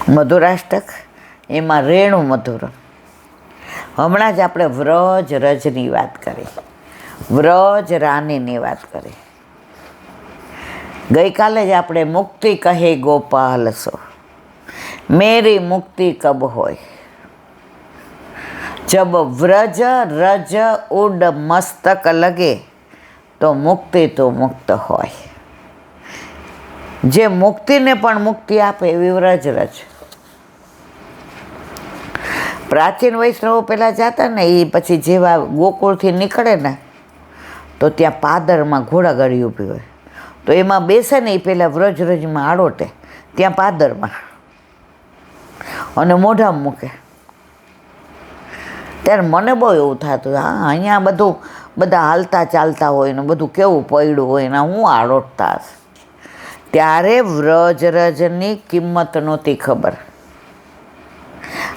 મધુરાષ્ટક, એમાં રેણુ મધુર. હમણાં જ આપણે વ્રજ રજની વાત કરી, વ્રજ રાનીની વાત કરી. ગઈકાલે જ આપણે મુક્તિ કહે ગોપાલ સો, મેરી મુક્તિ કબ હોય. જબ વ્રજ રજ ઉડ મસ્તક લગે તો મુક્તિ તો મુક્ત હોય. જે મુક્તિને પણ મુક્તિ આપે એવી વ્રજ રજ. પ્રાચીન વૈષ્ણવો પહેલાં જતા ને એ પછી જેવા ગોકુળથી નીકળે ને તો ત્યાં પાદરમાં ઘોડાગાડી ઊભી હોય, તો એમાં બેસે ને એ પહેલાં વ્રજરજમાં આડોટે ત્યાં પાદરમાં અને મોઢામાં મૂકે. ત્યારે મને બહુ એવું થતું, હા અહીંયા બધું બધા હાલતા ચાલતા હોય ને બધું કેવું પડ્યું હોય ને હું આડોટતા હશે. ત્યારે વ્રજરજની કિંમત નહોતી ખબર.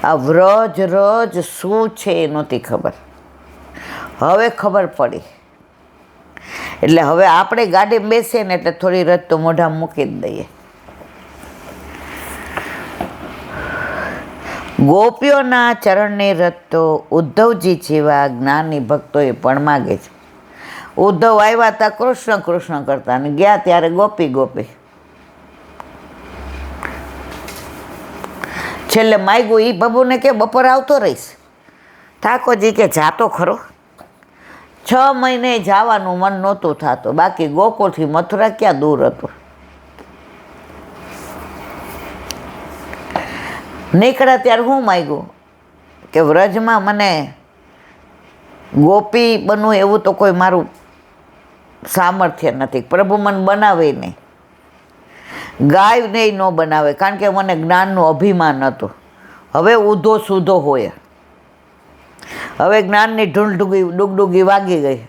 આ વ્રજ રજ શું છે એ નહોતી ખબર, હવે ખબર પડી. એટલે હવે આપણે ગાડીમાં બેસીએ ને એટલે થોડી રજ તો મોઢામાં મૂકી જ દઈએ. ગોપીઓના ચરણની રજ તો ઉદ્ધવજી જેવા જ્ઞાની ભક્તોએ પણ માગે છે. ઉદ્ધવ આવ્યા હતા કૃષ્ણ કૃષ્ણ કરતા અને ગયા ત્યારે ગોપી ગોપી. છેલ્લે માગ્યું એ બબુને કે બપોર આવતો રહીશ. ઠાકોરજી કે જાતો ખરો. 6 મહિને જવાનું મન નહોતું થતું, બાકી ગોકુળથી મથુરા ક્યાં દૂર હતું. નીકળ્યા ત્યારે હું માગ્યું કે વ્રજમાં મને ગોપી બનવું એવું તો કોઈ મારું સામર્થ્ય નથી. પ્રભુ મને બનાવે નહીં, ગાય નહીં ન બનાવે, કારણ કે મને જ્ઞાનનું અભિમાન હતું. હવે ઊંધો સૂધો હોય, હવે જ્ઞાનની ડુગડુગી વાગી ગઈ.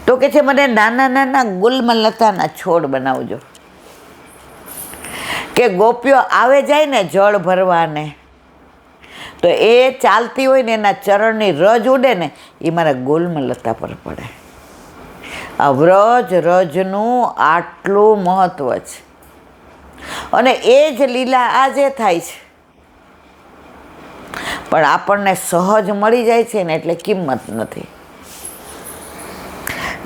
તો કે છે મને નાના નાના ગુલમલતાના છોડ બનાવજો, કે ગોપીઓ આવે જાય ને જળ ભરવાને તો એ ચાલતી હોય ને એના ચરણની રજ ઉડે ને એ મારા ગુલમલતા પર પડે. આ વ્રજ રજનું આટલું મહત્વ છે અને એ જ લીલા આજે થાય છે. પણ આપણને સહજ મળી જાય છે ને એટલે કિંમત નથી.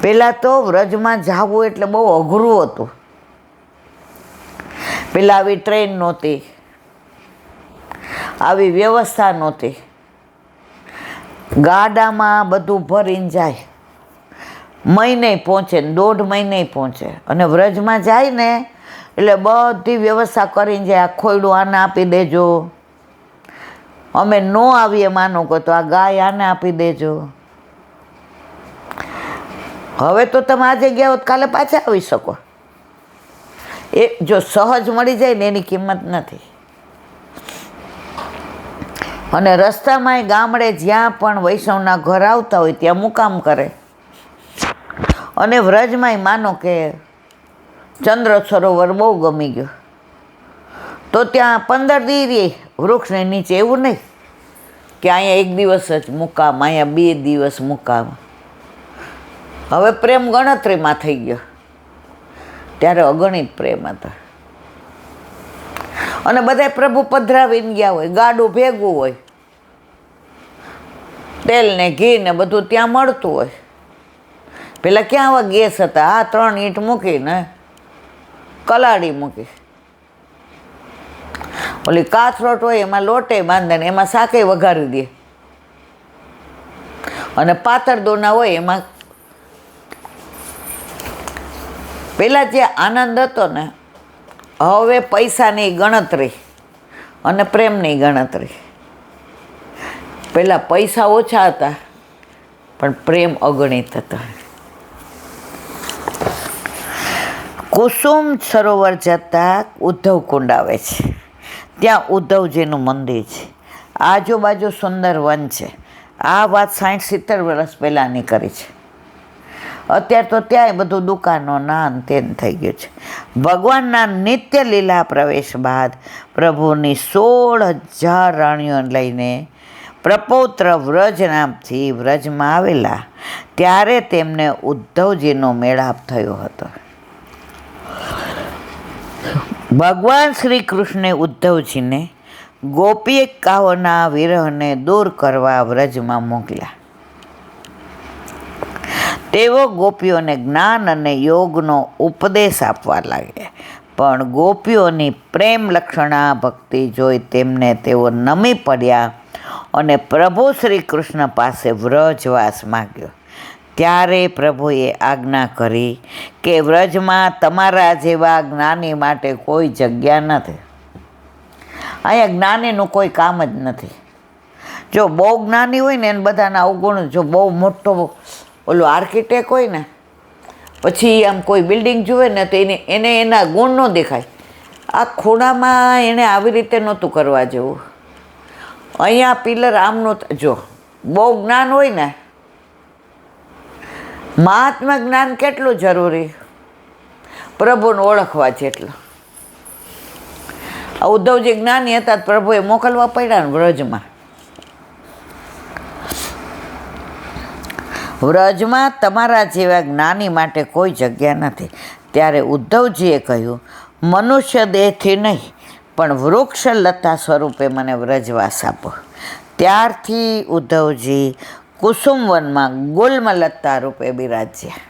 પહેલાં તો વ્રજમાં જવું એટલે બહુ અઘરું હતું. પેલા આવી ટ્રેન નહોતી, આવી વ્યવસ્થા નહોતી. ગાડામાં બધું ભરીને જાય, મહિને પહોંચે ને 1.5 મહિને પહોંચે. અને વ્રજમાં જાય ને એટલે બધી વ્યવસ્થા કરીને જાય. આ ખોયડું આને આપી દેજો, અમે ન આવીએ માનો કહો તો આ ગાય આને આપી દેજો. હવે તો તમે આજે ગયા હોત કાલે પાછા આવી શકો. એ જો સહજ મળી જાય ને એની કિંમત નથી. અને રસ્તામાં ગામડે જ્યાં પણ વૈષ્ણવના ઘર આવતા હોય ત્યાં મુકામ કરે. અને વ્રજમાંય માનો કે ચંદ્ર સરોવર બહુ ગમી ગયો તો ત્યાં 15 દી રહે વૃક્ષને નીચે. એવું નહીં કે અહીંયા 1 દિવસ જ મુકામ, અહીંયા 2 દિવસ મુકામ. હવે પ્રેમ ગણતરીમાં થઈ ગયો, ત્યારે અગણિત પ્રેમ હતા. અને બધા પ્રભુ પધરાવીને ગયા હોય, ગાડું ભેગું હોય, તેલ ને ઘી ને બધું ત્યાં મળતું હોય. પેલા ક્યાં આવા ગેસ હતા? આ 3 ઈંટ મૂકીને કલાડી મૂકી, ઓલી કાથરોટ હોય એમાં લોટે બાંધે ને એમાં શાકે વઘારી દે, અને પાતળ દોના હોય એમાં. પહેલાં જે આનંદ હતો ને, હવે પૈસાની ગણતરી અને પ્રેમની ગણતરી. પહેલાં પૈસા ઓછા હતા પણ પ્રેમ અગણિત હતા. કુસુમ સરોવર જતાં ઉદ્ધવ કુંડ આવે છે. ત્યાં ઉદ્ધવજીનું મંદિર છે, આજુબાજુ સુંદર વન છે. આ વાત 60-70 વર્ષ પહેલાંની કરી છે. અત્યારે તો ત્યાંય બધું દુકાનો નાન તેન થઈ ગયું છે. ભગવાનના નિત્ય લીલા પ્રવેશ બાદ પ્રભુની 16,000 રાણીઓને લઈને પ્રપૌત્ર વ્રજ નામથી વ્રજમાં આવેલા ત્યારે તેમને ઉદ્ધવજીનો મેળાપ થયો હતો. ભગવાન શ્રી કૃષ્ણે ઉદ્ધવજીને ગોપિકાઓના વિરહને દૂર કરવા વ્રજમાં મોકલ્યા. તેઓ ગોપીઓને જ્ઞાન અને યોગનો ઉપદેશ આપવા લાગ્યા. પણ ગોપીઓની પ્રેમ લક્ષણા ભક્તિ જોઈ તેમને તેઓ નમી પડ્યા અને પ્રભુ શ્રી કૃષ્ણ પાસે વ્રજવાસ માગ્યો. ત્યારે પ્રભુએ આજ્ઞા કરી કે વ્રજમાં તમારા જેવા જ્ઞાની માટે કોઈ જગ્યા નથી. અહીંયા જ્ઞાનીનું કોઈ કામ જ નથી. જો બહુ જ્ઞાની હોય ને એને બધાના અવગુણ, જો બહુ મોટો ઓલો આર્કિટેક્ટ હોય ને પછી આમ કોઈ બિલ્ડિંગ જુએ ને તો એને એના ગુણ ન દેખાય. આ ખૂણામાં એણે આવી રીતે નહોતું કરવા જેવું. અહીંયા પિલર આમનું, જો બહુ જ્ઞાન હોય ને, મહાત્મા જ્ઞાન કેટલું જરૂરી, પ્રભુને ઓળખવા જેટલું. આ ઉદ્ધવજી જ્ઞાની હતા, પ્રભુએ મોકલવા પડ્યા ને વ્રજમાં. વ્રજમાં તમારા જેવા જ્ઞાની માટે કોઈ જગ્યા નથી. ત્યારે ઉદ્ધવજીએ કહ્યું, મનુષ્ય દેહથી નહીં પણ વૃક્ષ લતા સ્વરૂપે મને વ્રજવાસ આપો. ત્યારથી ઉદ્ધવજી કુસુમવનમાં ગુલ્મલતા રૂપે બિરાજ્યા.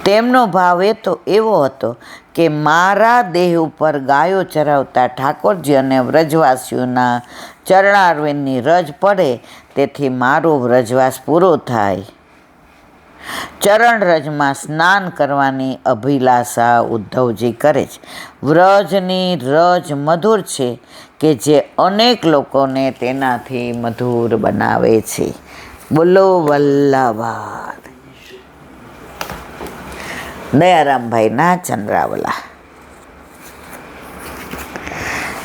તેમનો ભાવ એવો હતો કે મારા દેહ ઉપર ગાયો ચરાવતા ઠાકોરજી અને વ્રજવાસીઓના ચરણારવિંદની રજ પડે, તેથી મારો વ્રજવાસ પૂરો થાય. ચરણ રજમાં સ્નાન કરવાની અભિલાષા ઉદ્ધવજી કરે છે. વ્રજની રજ મધુર છે કે જે અનેક લોકોને તેનાથી મધુર બનાવે છે. બોલો વલ્લભા દયારામભાઈના ચંદ્રાવલા.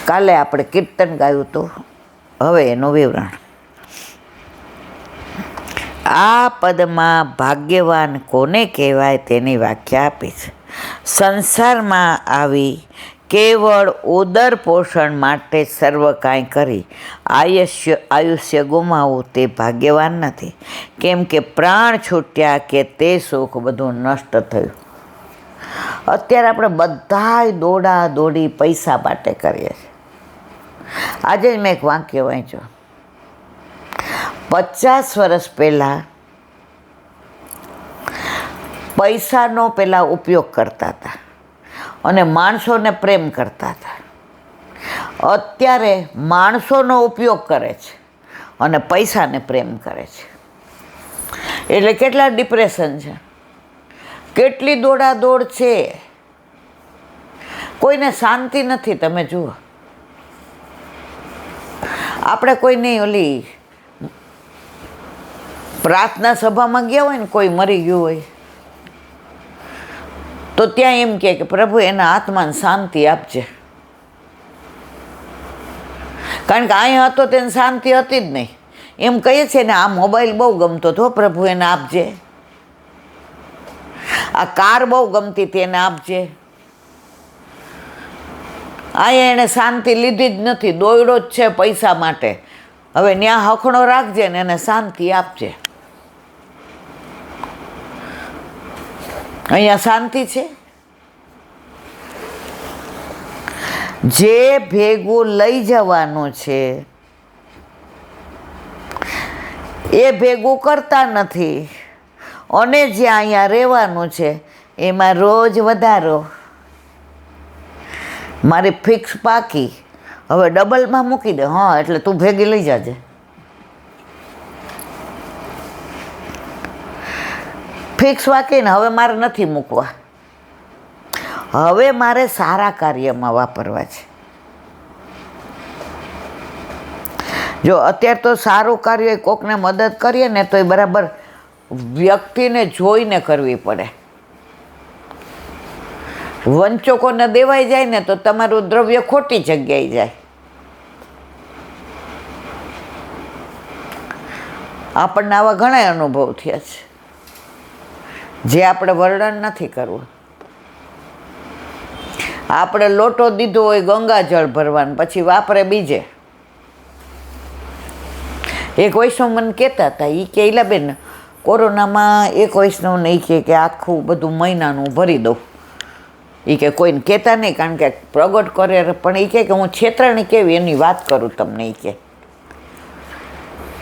કાલે આપણે કીર્તન ગાયું હતું, હવે એનું વિવરણ. આ પદમાં ભાગ્યવાન કોને કહેવાય તેની વ્યાખ્યા આપી છે. સંસારમાં આવી કેવળ ઉદર પોષણ માટે સર્વ કાંઈ કરી આયુષ્ય ગુમાવવું તે ભાગ્યવાન નથી. કેમ કે પ્રાણ છૂટ્યા કે તે સુખ બધું નષ્ટ થયું. અત્યારે આપણે બધાય દોડા દોડી પૈસા માટે કરીએ છીએ. આજે જ મેં એક વાક્ય વાંચ્યું. 50 વર્ષ પહેલાં પૈસાનો ઉપયોગ કરતા હતા અને માણસોને પ્રેમ કરતા હતા. અત્યારે માણસોનો ઉપયોગ કરે છે અને પૈસાને પ્રેમ કરે છે. એટલે કેટલા ડિપ્રેશન છે, કેટલી દોડાદોડ છે, કોઈને શાંતિ નથી. તમે જુઓ, આપણે કોઈની ઓલી પ્રાર્થના સભામાં ગયા હોય ને, કોઈ મરી ગયું હોય તો ત્યાં એમ કહે કે પ્રભુ એના આત્માને શાંતિ આપજે. કારણ કે અહીંયા હતો તેને શાંતિ હતી જ નહીં. એમ કહીએ છે ને, આ મોબાઈલ બહુ ગમતો હતો, પ્રભુ એને આપજે. આ કાર બહુ ગમતી હતી, એને આપજે. અહીંયા એણે શાંતિ લીધી જ નથી, દોયડો જ છે પૈસા માટે. હવે ન્યા હખણો રાખજે ને એને શાંતિ આપજે. અહીંયા શાંતિ છે? જે ભેગું લઈ જવાનું છે એ ભેગું કરતા નથી, અને જે અહીંયા રહેવાનું છે એમાં રોજ વધારો. મારી ફિક્સ પાકી, હવે ડબલમાં મૂકી દે. હા, એટલે તું ભેગી લઈ જાજે. ફિક્સ વાંકીને હવે મારે નથી મૂકવા, હવે મારે સારા કાર્યમાં વાપરવા છે. જો અત્યારે તો સારું કાર્ય કોકને મદદ કરીએ ને તો એ બરાબર વ્યક્તિને જોઈને કરવી પડે. વંચકોને દેવાઈ જાય ને તો તમારું દ્રવ્ય ખોટી જગ્યાએ જાય. આપણને આવા ઘણા અનુભવ થયા છે, જે આપણે વર્ણન નથી કરવું. આપણે લોટો દીધો હોય ગંગાજળ ભરવાનું, પછી વાપરે બીજે. એક વૈષ્ણવ મને કહેતા હતા, એ કે ઇલાબેન, કોરોનામાં એક વૈષ્ણવને એ કે આખું બધું મહિનાનું ભરી દઉં. એ કે કોઈને કહેતા નહીં, કારણ કે પ્રગટ કરે, પણ એ કે હું છેતરાણી કેવી એની વાત કરું તમને. એ કે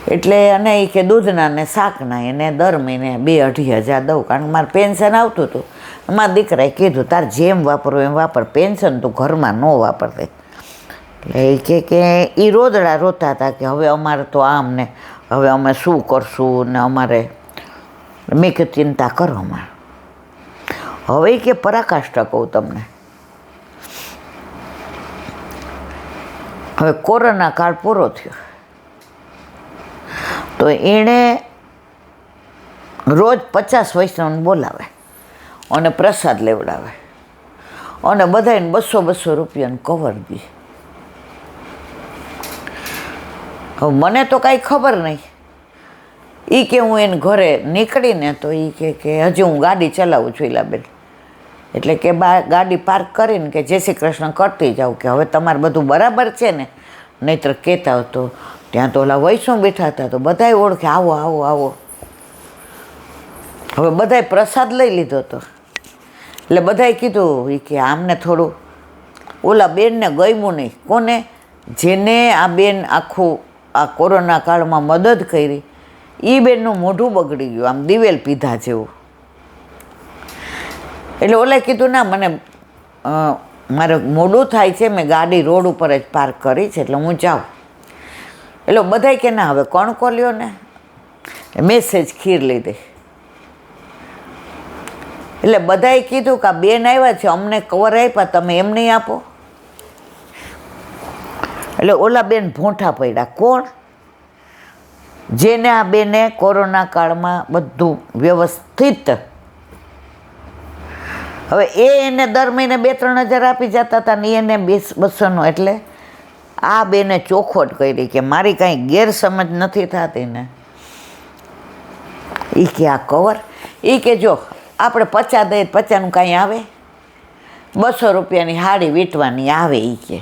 એટલે અને એ કે દૂધના ને શાકના એને દર મહિને 2-2.5 દઉં, કારણ કે મારે પેન્શન આવતું હતું. મારા દીકરાએ કીધું તાર જેમ વાપરવું એમ વાપર, પેન્શન તું ઘરમાં ન વાપરતે. એટલે કે એ રોદડા રોતા હતા કે હવે અમારે તો આમ ને હવે અમે શું કરશું ને અમારે. મેં કે ચિંતા કરો અમારે. હવે કે પરાકાષ્ઠા કહું તમને, હવે કોરોના કાળ પૂરો થયો તો એણે રોજ 50 વૈષ્ણવને બોલાવે અને પ્રસાદ લેવડાવે અને બધાને 200-200 રૂપિયાનું કવર દે. હવે મને તો કાંઈ ખબર નહીં. એ કે હું એને ઘરે નીકળીને તો એ કે હજી હું ગાડી ચલાવું છું ઈલાબેન. એટલે કે ગાડી પાર્ક કરીને કે જય શ્રી કૃષ્ણ કરતી જાઉં, કે હવે તમારે બધું બરાબર છે ને, નહીંતર કહેતા તો ત્યાં તો ઓલા વૈષ્ણવ બેઠા હતા તો બધાય ઓળખે, આવો આવો આવો. હવે બધાએ પ્રસાદ લઈ લીધો હતો એટલે બધાએ કીધું એ કે આમને થોડું ઓલા બેનને ગમ્યું નહીં. કોને? જેને આ બેન આખું આ કોરોના કાળમાં મદદ કરી, એ બેનનું મોઢું બગડી ગયું, આમ દિવેલ પીધા જેવું. એટલે ઓલે કીધું ના મને મારે મોડું થાય છે, મેં ગાડી રોડ ઉપર જ પાર્ક કરી છે એટલે હું જાઉં. એટલે બધાય કે ના હવે કણકો લ્યો ને, મેસેજ ખીર લીધી. એટલે બધાએ કીધું કે આ બેન આવ્યા છે, અમને કવર આપ્યા, તમે એમ નહીં આપો. એટલે ઓલા બેન ભોંઠા પડ્યા. કોણ? જેને આ બેને કોરોના કાળમાં બધું વ્યવસ્થિત, હવે એને દર મહિને 2-3 હજાર આપી જતા હતા ને એને 200-200નો. એટલે આ બેને ચોખવટ કરી કે મારી કાંઈ ગેરસમજ નથી થતી ને. એ કે આ કવર, એ કે જો આપણે 50 દઈએ 50નું કાંઈ આવે, 200 રૂપિયાની હાડી વીંટવાની આવે. એ કે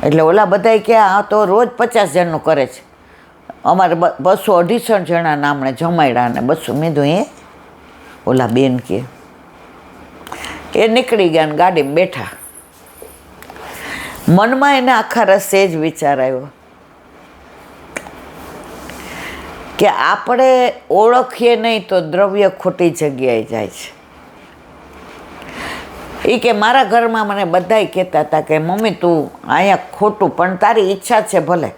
એટલે ઓલા બધાય કે આ તો રોજ 50 જણનું કરે છે, અમારે 200-250 જણા નામણે જમાડ્યા ને 200. મેં તો ઓલા બેન કે એ નીકળી ગયા ને ગાડીમાં બેઠા. મનમાં એને આખા રસ્તે જ વિચાર આવ્યો કે આપણે ઓળખીએ નહીં તો દ્રવ્ય ખોટી જગ્યાએ જાય છે. એ કે મારા ઘરમાં મને બધાય કહેતા હતા કે મમ્મી તું અહીંયા ખોટું, પણ તારી ઈચ્છા છે ભલે.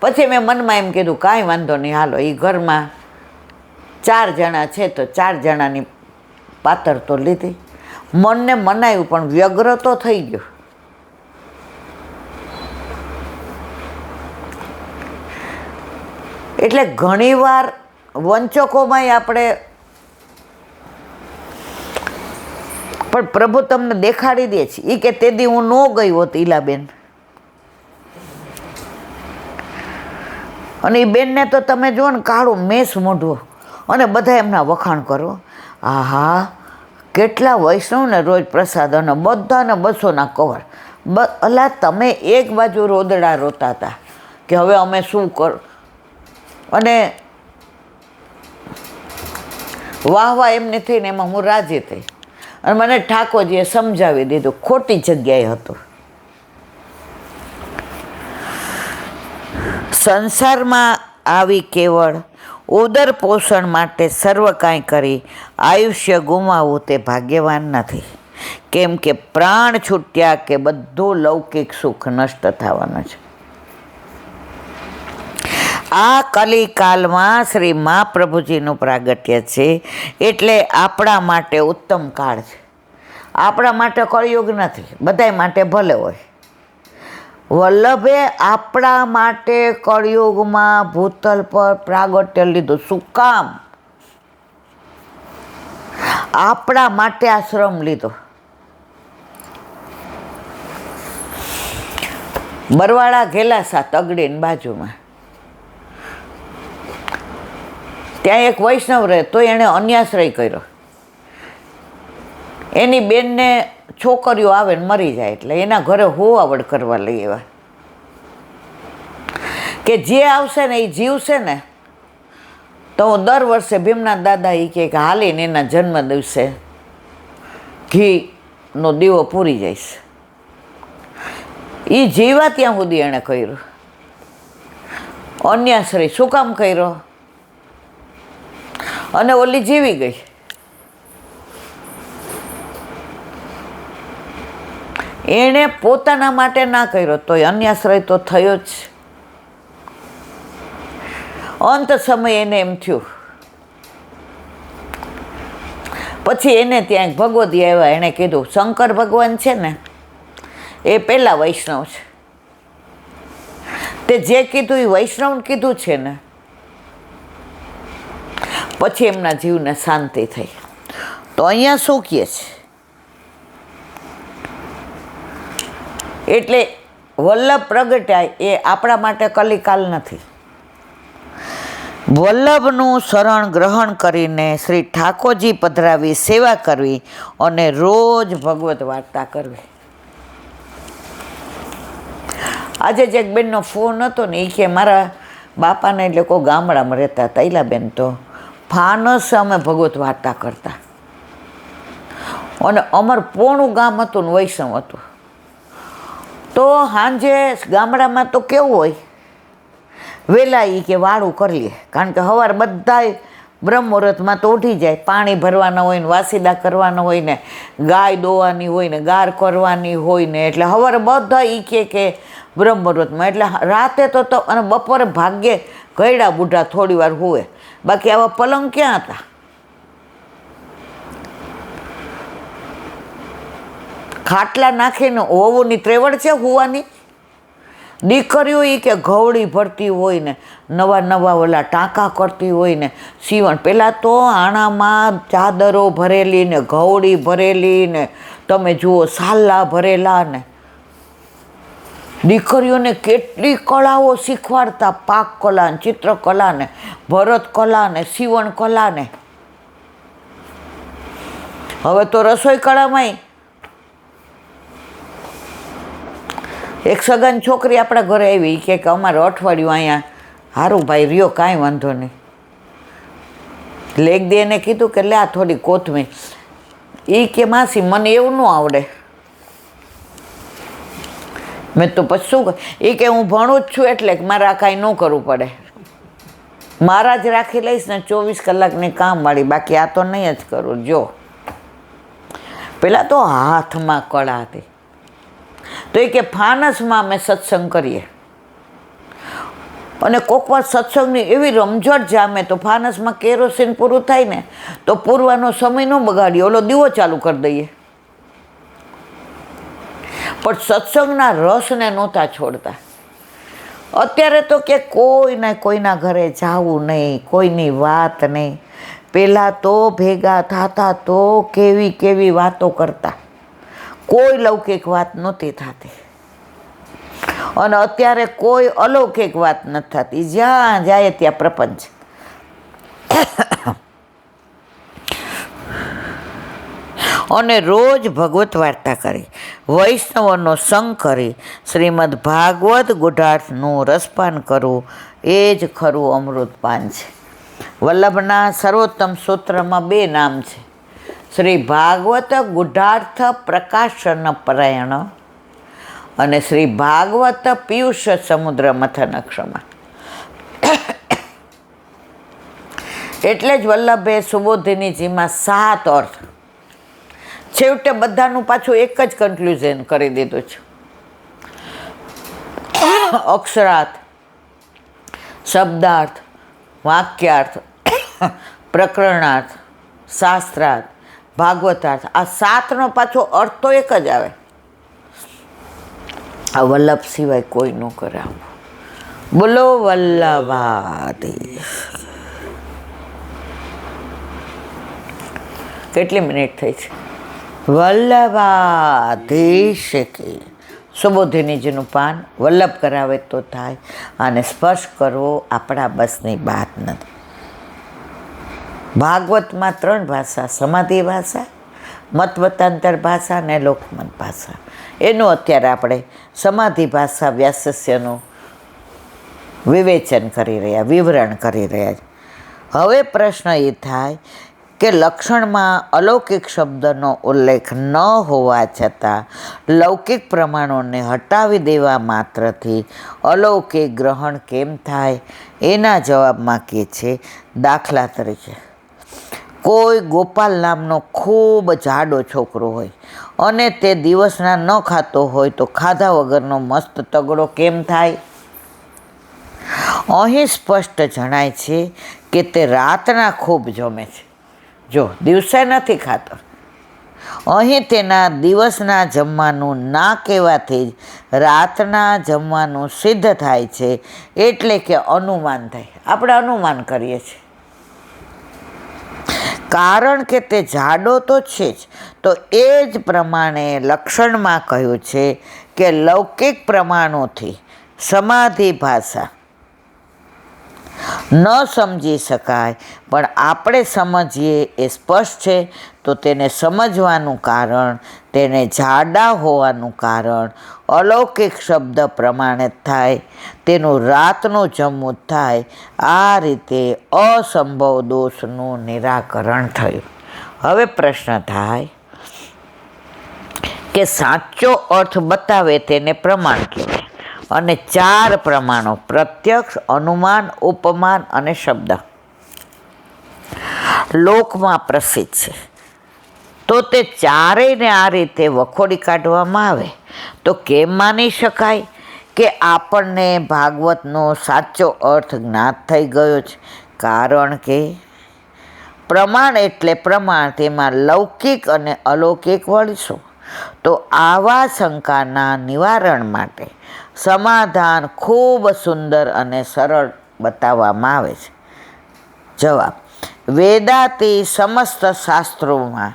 પછી મેં મનમાં એમ કીધું કાંઈ વાંધો નહીં, હાલો. એ ઘરમાં 4 જણા છે તો 4 જણાની પાતર તો લીધી. મનને મનાયું પણ વ્યગ્ર તો થઈ ગયો. એટલે ઘણીવાર વંચકોમાંય આપણે, પણ પ્રભુ તમને દેખાડી દે છે. એ કે તે દી હું ન ગઈ હોત ઈલાબેન, અને એ બેનને તો તમે જુઓ ને કાળું મેસ મોઢું, અને બધા એમના વખાણ કરો. આહા કેટલા વૈષ્ણવને રોજ પ્રસાદ અને બધાને 200ના કવર. અલા તમે એક બાજુ રોદડા રોતા હતા કે હવે અમે શું કર, અને વાહ એમને થઈને એમાં હું રાજી થઈ. અને મને ઠાકોરજીએ સમજાવી દીધું ખોટી જગ્યાએ હતું. સંસારમાં આવી કેવળ ઉદર પોષણ માટે સર્વ કાંઈ કરી આયુષ્ય ગુમાવવું તે ભાગ્યવાન નથી. કેમ કે પ્રાણ છૂટ્યા કે બધું લૌકિક સુખ નષ્ટ થવાનું છે. આ કલિકાલમાં શ્રી મહાપ્રભુજીનું પ્રાગટ્ય છે, એટલે આપણા માટે ઉત્તમ કાળ છે. આપણા માટે કળિયુગ નથી, બધાય માટે ભલે હોય. વલ્લભે આપણા માટે કળિયુગમાં ભૂતલ પર પ્રાગટ્ય લીધું. શું કામ? આપણા માટે આશ્રમ લીધો. બરવાળા ઘેલાસા તગડીની બાજુમાં ત્યાં એક વૈષ્ણવ રહે, તો એણે અન્યાશ્રય કર્યો. એની બેનને છોકરીઓ આવે ને મરી જાય એટલે એના ઘરે હોવાવડ કરવા લઈ આવ્યા કે જે આવશે ને એ જીવશે ને તો હું દર વર્ષે ભીમના દાદા એ કે હાલીને એના જન્મ દિવસે ઘીનો દીવો પૂરી જઈશ. એ જીવા ત્યાં સુધી એણે કર્યું. અન્યાશ્રય શું કામ કર્યો? અને ઓલી જીવી ગઈ. એણે પોતાના માટે ના કર્યો તો અન્યાશ્રય તો થયો જ. અંત સમયે એને એમ થયું. પછી એને ત્યાં એક ભગવતી આવ્યા. એણે કીધું શંકર ભગવાન છે ને એ પહેલા વૈષ્ણવ છે. તે જે કીધું એ વૈષ્ણવ કીધું છે ને. પછી એમના જીવને શાંતિ થઈ. તો અહીંયા શું કહે છે? એટલે વલ્લભ પ્રગટ્યા એ આપણા માટે કલિકાલ નથી. વલ્લભનું શરણ ગ્રહણ કરીને શ્રી ઠાકોરજી પધરાવી સેવા કરવી અને રોજ ભગવત વાર્તા કરવી. આજે જ એક બેનનો ફોન હતો ને, એ કે મારા બાપાને એટલે કોઈ ગામડામાં રહેતા હતા, ઈલાબેન, તો ફાનસ અમે ભગવત વાર્તા કરતા. અને અમારું પોણું ગામ હતું ને વૈષ્ણવ હતું. તો સાંજે ગામડામાં તો કેવું હોય, વહેલા એ કે વાળું કરી લે, કારણ કે સવાર બધાય બ્રહ્મ મુહૂર્તમાં તો ઉઠી જાય. પાણી ભરવાના હોય ને, વાસીદા કરવાના હોય ને, ગાય દોવાની હોય ને, ગાર કરવાની હોય ને, એટલે સવારે બધા એ કે બ્રહ્મ મુહૂર્તમાં. એટલે રાતે તો અને બપોરે ભાગ્યે ગયડા બુઢા થોડી વાર હુએ, બાકી આવા પલંગ ક્યાં હતા? ખાટલા નાખીને હોવુંની ત્રેવડ છે હુવાની. દીકરીઓ એ કે ઘવડી ભરતી હોય ને, નવા નવા ઓલા ટાંકા કરતી હોય ને, સીવણ. પહેલાં તો આણામાં ચાદરો ભરેલી ને, ઘવડી ભરેલી ને, તમે જુઓ સાલા ભરેલા ને. દીકરીઓને કેટલી કળાઓ શીખવાડતા, પાક કલા ને, ચિત્રકલા ને, ભરત કલા ને, સીવણ કલા ને. હવે તો રસોઈ કળામાંય એક સગાની છોકરી આપણા ઘરે આવી કે અમારે અઠવાડિયું અહીંયા સારું ભાઈ રહ્યો, કાંઈ વાંધો નહીં. લેગ દે એને કીધું કે લે આ થોડી કોથમીર. એ કે માસી મને એવું ન આવડે. મેં તો પછી શું? એ કે હું ભણું જ છું એટલે મારે આ કાંઈ ન કરવું પડે. મારા જ રાખી લઈશ ને 24 કલાકની કામવાળી, બાકી આ તો નહીં જ કરું. જો પહેલાં તો હાથમાં કળા હતી. તો એ કે ફાનસમાં અમે સત્સંગ કરીએ, અને કોક વાર સત્સંગની એવી રમઝટ જામે તો ફાનસમાં કેરોસીન પૂરું થાય ને તો પૂરવાનો સમય ન બગાડીએ, ઓલો દીવો ચાલુ કરી દઈએ. પણ સત્સંગના રસને નહોતા છોડતા. અત્યારે તો કે કોઈના ઘરે જાવું નહીં, કોઈની વાત નહીં. પહેલાં તો ભેગા થતા તો કેવી કેવી વાતો કરતા, કોઈ લૌકિક વાત નહોતી થતી. અને અત્યારે કોઈ અલૌકિક વાત નથી થતી. જ્યાં જાય ત્યાં પ્રપંચ. અને રોજ ભગવત વાર્તા કરી, વૈષ્ણવનો સંગ કરી, શ્રીમદ ભાગવત ગુઢાઠનું રસપાન કરવું એ જ ખરું અમૃતપાન છે. વલ્લભના સર્વોત્તમ સૂત્રમાં 2 નામ છે, શ્રી ભાગવત ગુઢાર્થ પ્રકાશન પરાયણ અને શ્રી ભાગવત પિયુષ સમુદ્ર મથન ક્ષમા. એટલે જ વલ્લભે સુબોધિનીજીમાં 7 અર્થ. છેવટે બધાનું પાછું એક જ કન્ક્લુઝન કરી દીધું છે. અક્ષરાર્થ, શબ્દાર્થ, વાક્યાર્થ, પ્રકરણાર્થ, શાસ્ત્રાર્થ, ભાગવતાર્થ. આ 7નો પાછો અર્થ તો એક જ આવે. આ વલ્લભ સિવાય કોઈ ન કરે આવું. બોલો વલ્લભાધીશ. કેટલી મિનિટ થઈ છે? વલ્લભાધીશ કે સુબોધિનીજીનું પાન વલ્લભ કરાવે તો થાય, અને સ્પર્શ કરવો આપણા બસની વાત નથી. ભાગવતમાં 3 ભાષા, સમાધિ ભાષા, મતવતાંતર ભાષા અને લોકમત ભાષા. એનું અત્યારે આપણે સમાધિ ભાષા વ્યાસસ્યનું વિવેચન કરી રહ્યા, વિવરણ કરી રહ્યા છે. હવે પ્રશ્ન એ થાય કે લક્ષણમાં અલૌકિક શબ્દનો ઉલ્લેખ ન હોવા છતાં લૌકિક પ્રમાણોને હટાવી દેવા માત્રથી અલૌકિક ગ્રહણ કેમ થાય? એના જવાબમાં કહે છે, દાખલા તરીકે કોઈ ગોપાલ નામનો ખૂબ જાડો છોકરો હોય અને તે દિવસના ન ખાતો હોય તો ખાધા વગરનો મસ્ત તગડો કેમ થાય? અહીં સ્પષ્ટ જણાય છે કે તે રાતના ખૂબ જમે છે. જો દિવસે નથી ખાતો, અહીં તેના દિવસના જમવાનું ના કહેવાથી જ રાતના જમવાનું સિદ્ધ થાય છે. એટલે કે અનુમાન થાય, આપણે અનુમાન કરીએ છીએ. કારણ કે તે જાડો તો છે જ, તો એ જ પ્રમાણે લક્ષણમાં કહ્યું છે કે લૌકિક પ્રમાણોથી સમાધિ ભાષા ન સમજી શકાય, પણ આપણે સમજીએ એ સ્પષ્ટ છે. તો તેને સમજવાનું કારણ, તેને જાડા હોવાનું કારણ અલૌકિક શબ્દ પ્રમાણે થાય, તેનું રાતનું જમવું થાય. આ રીતે અસંભવ દોષનું નિરાકરણ થયું. હવે પ્રશ્ન થાય કે સાચો અર્થ બતાવે તેને પ્રમાણ કહેવાય. અને 4 પ્રમાણો પ્રત્યક્ષ, અનુમાન, ઉપમાન અને શબ્દ લોકમાં પ્રસિદ્ધ છે. તો તે ચારેયને આ રીતે વખોડી કાઢવામાં આવે તો કેમ માની શકાય કે આપણને ભાગવતનો સાચો અર્થ જ્ઞાત થઈ ગયો છે? કારણ કે પ્રમાણ એટલે પ્રમાણ, તેમાં લૌકિક અને અલૌકિક વળીશું. તો આવા શંકાના નિવારણ માટે સમાધાન ખૂબ સુંદર અને સરળ બતાવવામાં આવે છે. જવાબ: વેદાંતી સમસ્ત શાસ્ત્રોમાં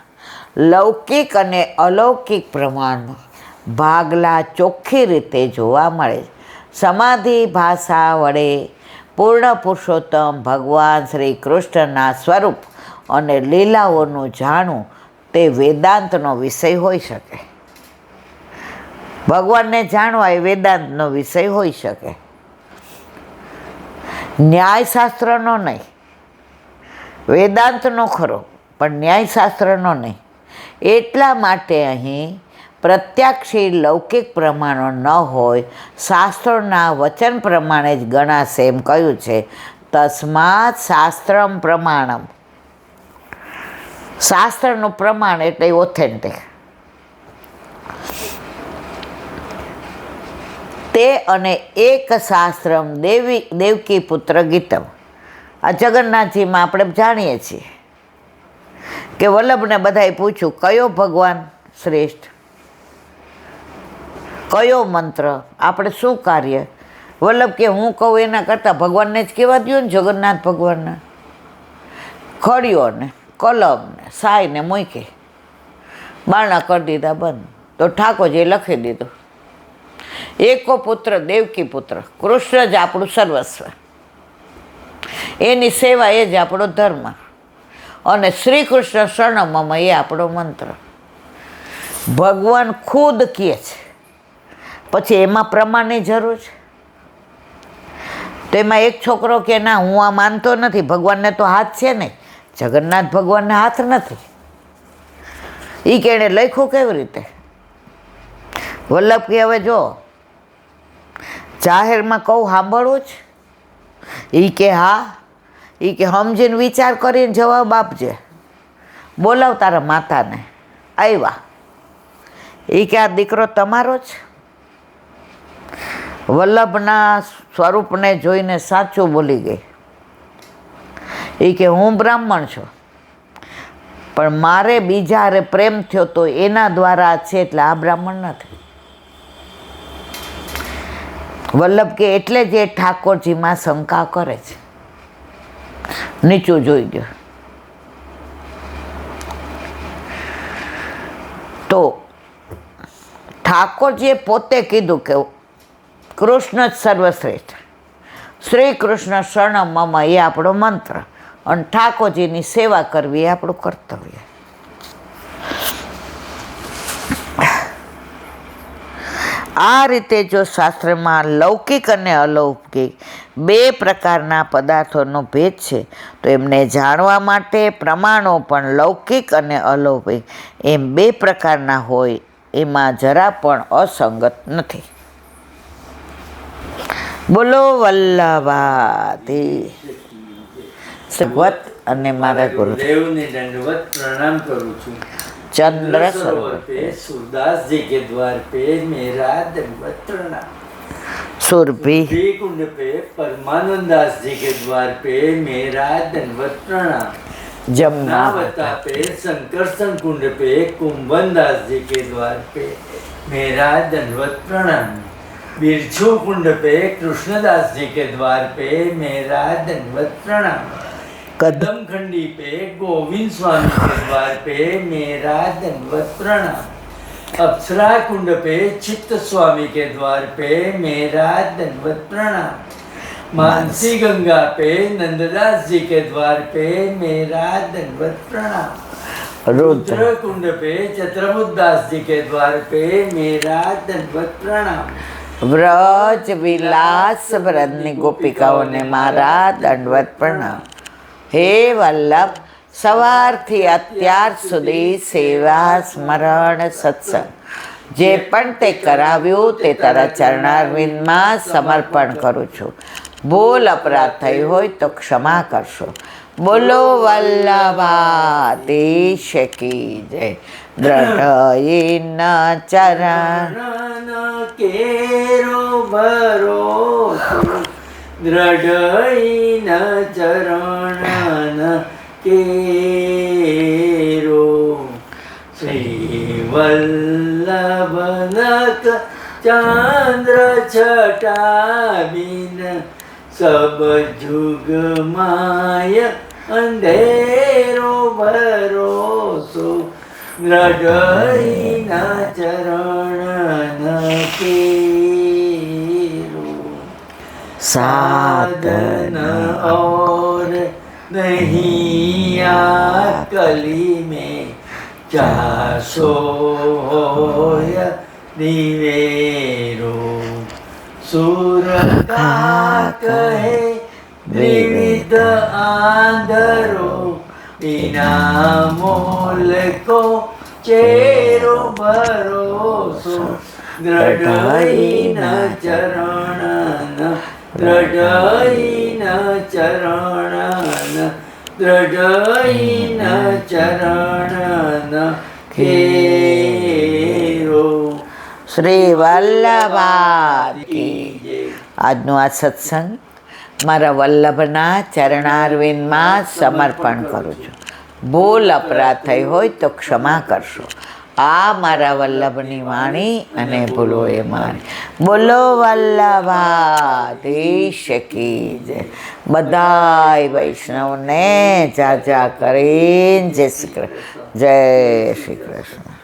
લૌકિક અને અલૌકિક પ્રમાણનો ભાગલા ચોખ્ખી રીતે જોવા મળે છે. સમાધિ ભાષા વડે પૂર્ણ પુરુષોત્તમ ભગવાન શ્રી કૃષ્ણના સ્વરૂપ અને લીલાઓનું જાણવું તે વેદાંતનો વિષય હોઈ શકે. ભગવાનને જાણવા એ વેદાંતનો વિષય હોઈ શકે, ન્યાયશાસ્ત્રનો નહીં. વેદાંતનો ખરો, પણ ન્યાયશાસ્ત્રનો નહીં. એટલા માટે અહીં પ્રત્યક્ષી લૌકિક પ્રમાણો ન હોય, શાસ્ત્રોના વચન પ્રમાણે જ ગણાશે એમ કહ્યું છે. તસ્માત શાસ્ત્રમ પ્રમાણમ. શાસ્ત્રનું પ્રમાણ એટલે ઓથેન્ટિક. તે અને એક શાસ્ત્રમ દેવકી પુત્ર ગીતમ. આ જગન્નાથજીમાં આપણે જાણીએ છીએ કે વલ્લભને બધાએ પૂછ્યું કયો ભગવાન શ્રેષ્ઠ, કયો મંત્ર, આપણે શું કાર્ય? વલ્લભ કે હું કહું એના કરતાં ભગવાનને જ કહેવા દો ને, જગન્નાથ ભગવાનના. ખડીઓને, કલમને, સાયને મૂકી બારણા કરી દીધા બંધ. તો ઠાકોરજીએ લખી દીધું, એકો પુત્ર દેવકી પુત્ર, કૃષ્ણ જ આપણું સર્વસ્વ, એની સેવા એ જ આપણો ધર્મ, અને શ્રી કૃષ્ણ શરણમમ એ આપણો મંત્ર. ભગવાન ખુદ કહે છે, પછી એમાં પ્રમાણની જરૂર છે? તો એમાં એક છોકરો કે ના હું આ માનતો નથી, ભગવાનને તો હાથ છે નહીં. જગન્નાથ ભગવાનને હાથ નથી, એ કે એણે લખ્યું કેવી રીતે? વલ્લભ કે હવે જો જાહેરમાં કહું સાંભળવું જ? એ કે હા. એ કે સમજીને વિચાર કરીને જવાબ આપજે. બોલાવ તારા માતાને. આવ્યા. એ કે આ દીકરો તમારો જ? વલ્લભના સ્વરૂપને જોઈને સાચું બોલી ગઈ. એ કે હું બ્રાહ્મણ છું, પણ મારે બીજા હારે પ્રેમ થયો તો એના દ્વારા છે, એટલે આ બ્રાહ્મણ નથી. વલ્લભ કે એટલે જ એ ઠાકોરજીમાં શંકા કરે છે. નીચું જોઈ ગયો. તો ઠાકોરજીએ પોતે કીધું કે કૃષ્ણ જ સર્વશ્રેષ્ઠ, શ્રી કૃષ્ણ શરણમ મમ એ આપણો મંત્ર, અને ઠાકોરજીની સેવા કરવી એ આપણું કર્તવ્ય. આ રીતે જો શાસ્ત્રમાં લૌકિક અને અલૌકિક બે પ્રકારના પદાર્થોનો ભેદ છે તો એમને જાણવા માટે પ્રમાણો પણ લૌકિક અને અલૌકિક એમ બે પ્રકારના હોય એમાં જરા પણ અસંગત નથી. બોલો વલ્લભાધીશ ભગવત અને મારા गुरुदेवને दंडवत प्रणाम करूँ छू. ચંદ્ર सरोवर पे सूरदास जी के द्वार पे मेरा दंडवत प्रणाम. સુરભી सुरभि कुंड पे परमानंद दास जी के द्वार पे मेरा दंडवत प्रणाम. જમનાવતા नावता पे शंकर कुंड पे कुंभन दास जी के द्वार पे मेरा दंडवत प्रणाम. बिरछू कुंड पे कृष्णदास जी के द्वार पे मेरा दंडवत प्रणाम. कदम खंडी पे गोविंद स्वामी के द्वार पे मेरा दंडवत प्रणाम. अप्सरा कुंड पे चित्त स्वामी के द्वार पे मेरा दंडवत प्रणाम. मानसी गंगा पे नंददास जी के द्वार पे मेरा दंडवत प्रणाम. રુદ્ર रुद्र कुंड पे चतुर्मुख दास जी के द्वार पे मेरा दंडवत प्रणाम. વ્રજ વિલાસ વ્રતની ગોપિકાઓને મારા દંડવત પ્રણામ. હે વલ્લભ, સવારથી અત્યાર સુધી સેવા સ્મરણ સત્સંગ જે પણ તે કરાવ્યું તે તારા ચરણારવિંદમાં સમર્પણ કરું છું. ભૂલ અપરાધ થઈ હોય તો ક્ષમા કરશો. બોલો વલ્લભાધીશ કી જય. દ્રઢયિના ચરણ केरो भरोसो दृढ़ चरण केरो. श्री वल्लभनक चंद्र छटाबिन सब जुग माय अंधेरो भरोसो दृढ़ चरण केरो. साधन और नहीं कली में चासो होय दिवेरो. सुर का कहे विविध आंधरो बिना मोल को चेरो भरोसो दृढ़ चरण दृढ़ चरण दृढ़ चरण केरो. શ્રી વલ્લભ કી જય. આજનો આ સત્સંગ મારા વલ્લભના ચરણારવિંદમાં સમર્પણ કરું છું. ભૂલ અપરાધ થઈ હોય તો ક્ષમા કરશો. આ મારા વલ્લભની વાણી અને ભૂલો એ મારી. બોલો વલ્લભાધીશ કી જય. બધાય વૈષ્ણવને જાજા કરીને જય શ્રી કૃષ્ણ. જય શ્રી કૃષ્ણ.